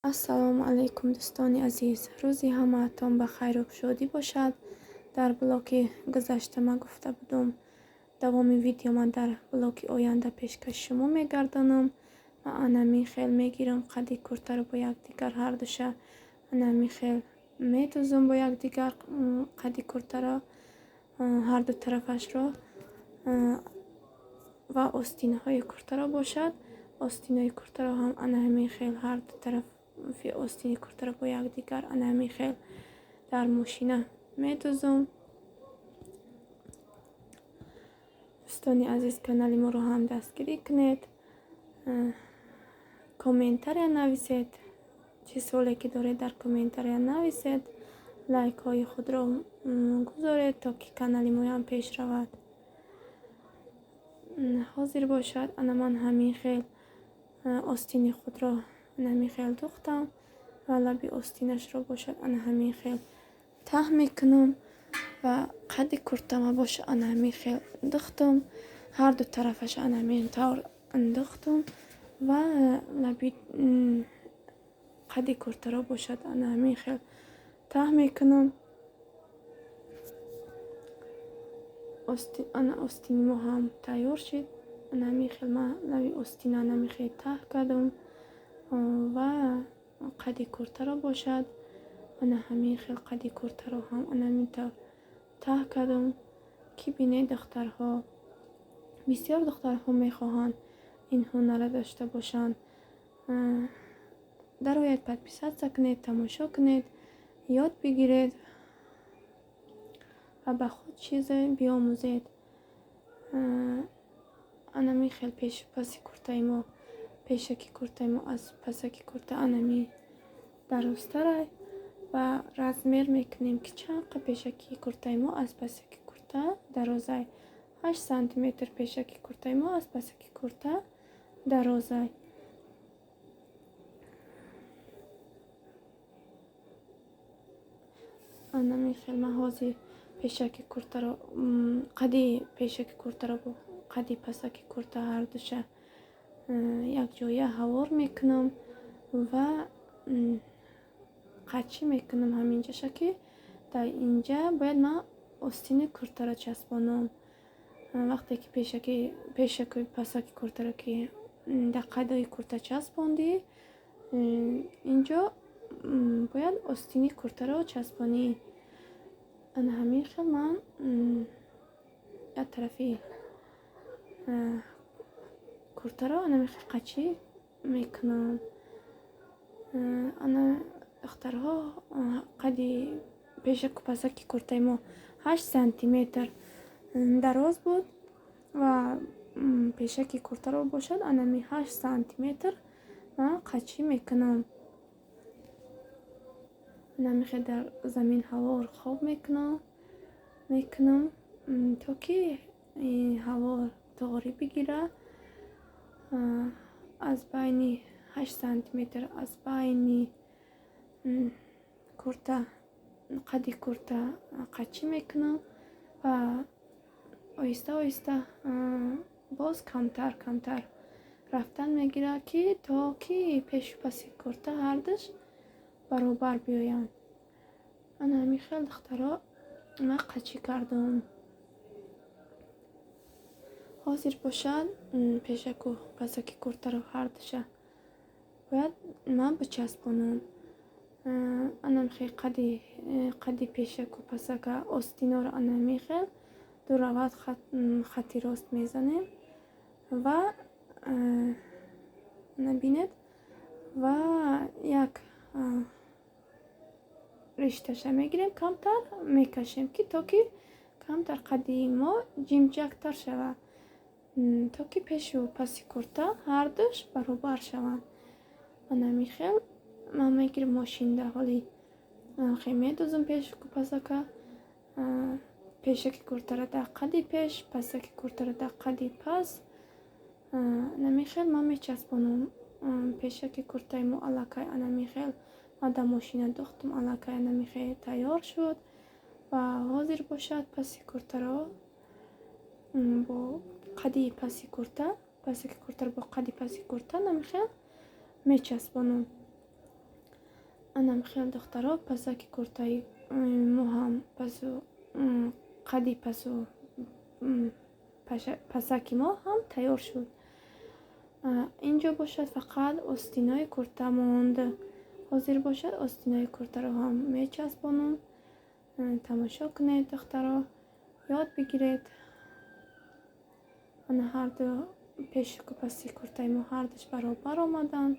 ассалому алайкум дӯстони азиз. Рӯзи ҳамаатон ба хайру шодӣ бошад. Дар блоки гузашта ман гуфта будум давоми видеома дар блоки оянда пешкаши шумо мегардонам. Ман анами хел мегирам қади куртаро бо якдигар ҳардуша анами хел медӯзум бо якдигар қади куртаро ҳарду тарафашро ва остинаҳои куртаро бошад. Остинаи куртаро ҳам анами хел ҳарду тарафи остини куртаро бо якдигар анами хел дар мошина медӯзум. дӯстони азиз, канали моро ҳам дастгирӣ кунед, комментария нависед, чӣ суоле ки доред дар комментария нависед, лайкҳои худро гузоред, то ки канали мо ҳам пеш равад. ҳозир бошад ана ман ҳамин хел остини худро ҳамин хел духтам ва лаби остинашро бошад ана ҳамин хел таҳ мекунам ва қади куртама бошад ана ҳамин хел духтам, ҳарду тарафаш ана ҳамин тавр духтам ва лаби қади куртаро бошад ана ҳамин хел таҳ мекунам. ана остини мо ҳам тайёр шид. ана ҳамин хел ман лаби остина ана ҳамин хел таҳ кардам ва қади куртаро бошад ана ҳамин хел қади куртаро ҳам ана ҳамин тавр таҳ кардам ки бинед духтарҳо, бисёр духтарҳо мехоҳанд ин ҳунарро дошта бошанд. дарояд подписатся кунед, тамошо кунед, ёд бигиред ва ба худ чизе биомӯзед. ана ҳамин хел пешу паси куртаи мо, пешаки куртаи мо аз пасаки курта ана ҳамин дарозтарай ва размер мекунем ки чанқа пешаки куртаи мо аз пасаки курта дарозай. 8 сантиметр пешаки куртаи мо аз пасаки курта дарозай. ана ҳамин хел ман ҳозир пешаки куртаро қади пешаки куртаро бо қади пасаки курта ҳардуша якҷоя ҳавор мекунам ва қачӣ мекунам ҳаминҷаша ки дар инҷа бояд ман остини куртаро часпонам. вақте ки пешаки пасаки куртаро ки дар қадои курта часпондӣ, инҷо бояд остини куртаро часпонӣ. ана ҳамин хел ман як тарафи куртаро ана ҳамин хел қачӣ мекунам. ана духтарҳо қади пешаку пасаки куртаи мо 8 сантиметр дароз буд ва пешаки куртаро бошад ана ҳамин 8 сантиметр ман қачӣ мекунам. ана ҳамин хел дар замин ҳавор хоб мекунам то ки ҳавор тоғри бигира. аз байни 8 сантиметр аз байни курта қади курта қачӣ мекунам ва оҳиста оҳиста боз камтар рафтан мегирад ки то ки пешу паси курта ҳардуш баробар биёянд. ана ҳамин хел духтаро ман қачӣ кардам. ҳозир бошад пешаку пасаки куртаро ҳардуша бояд ман бичаспонам. ана ҳамин хел қади пешаку пасака остиноро ана ҳамин хел ду равад хати рост мезанем ва набинед ва як ришташа мегирем, камтар мекашем ки то ки камтар қади мо ҷимҷактар шавад, то ки пешу паси курта ҳардуш баробар шаванд. ана ҳамин хел ман мегирам мошин дар ҳоли хел медӯзам пешаку пасака, пешаки куртаро дар қади пеш, пасаки куртаро дар қади пас. ана ҳамин хел ман мечаспонам. пешаки куртаи мо аллакай ана ҳамин хел ман дар мошина духтам, аллакай ана ҳамин хел тайёр шуд ва ҳозир бошад паси куртаро бо қади паси курта, пасаки куртаро бо қади паси курта ана ҳамин хел мечаспонам. خیلی دخترها پسک کرتای مو هم پسو قدی پسو پسک ما هم تیار شد. اینجا باشد فقط آستینای کرتا موند. حاضر باشد آستینای کرتا رو هم میچسبانم. تماشا کنید دخترها، یاد بگیرید. من هر دو پیش و پسی کرتای ما هر دوش برابر آمدن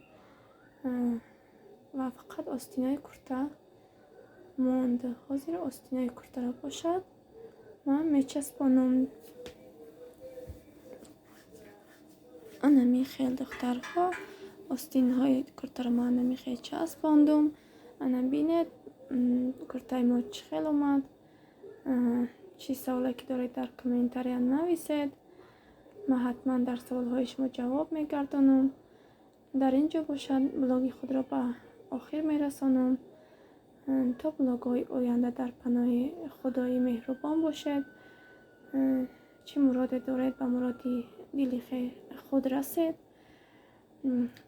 و فقط آستینای کرتا موند. حاضر آستینای کرتا رو باشد من میچسبانم. انمی خیلی دخترها آستین های کرتا رو من انمی خیلی چسباندم. انم بینید کرتای ما چه خیلی اومد. چی سوالی که دارید در کامنتاری نویسید، من حتما در سوال های شما جواب میگردانم. در اینجا باشد بلاگ خود را به آخر میرسانم. تا بلاگ های آینده در پناه خدای مهربان باشد. چه مراد دارید به مرادی دل خود رسید.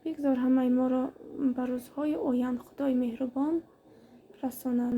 بگذار همه ما را به روزهای آینده خدای مهربان رساند.